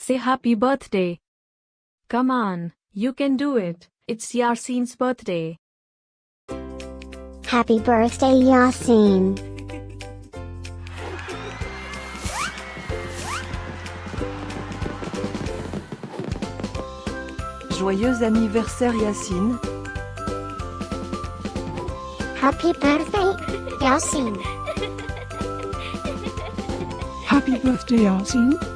Say happy birthday. Come on, you can do it. It's Yaseen's birthday. Happy birthday, Yaseen. Joyeux anniversaire Yaseen. Happy birthday, Yaseen. Happy birthday, Yaseen.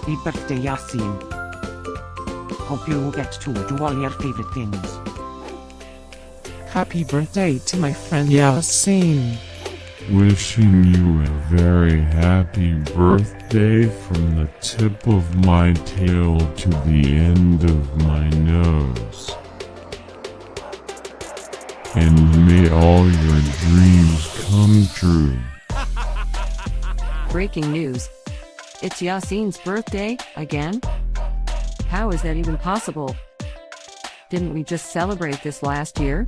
Happy birthday, Yaseen. Hope you get to do all your favorite things. Happy birthday to my friend Yaseen. Wishing you a very happy birthday from the tip of my tail to the end of my nose. And may all your dreams come true. Breaking news. It's Yaseen's birthday, again? How is that even possible? Didn't we just celebrate this last year?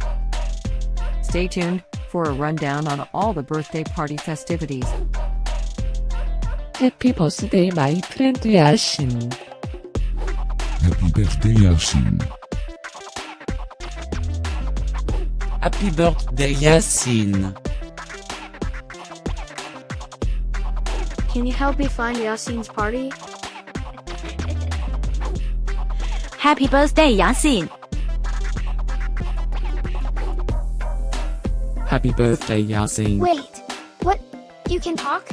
Stay tuned for a rundown on all the birthday party festivities. Happy birthday, my friend Yaseen. Happy birthday, Yaseen. Happy birthday, Yaseen. Can you help me find Yaseen's party? Happy birthday, Yaseen. Happy birthday, Yaseen. Wait, what? You can talk?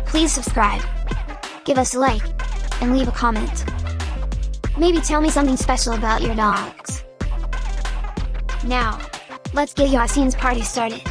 Please subscribe, give us a like, and leave a comment. Maybe tell me something special about your dogs. Now, let's get Yaseen's party started.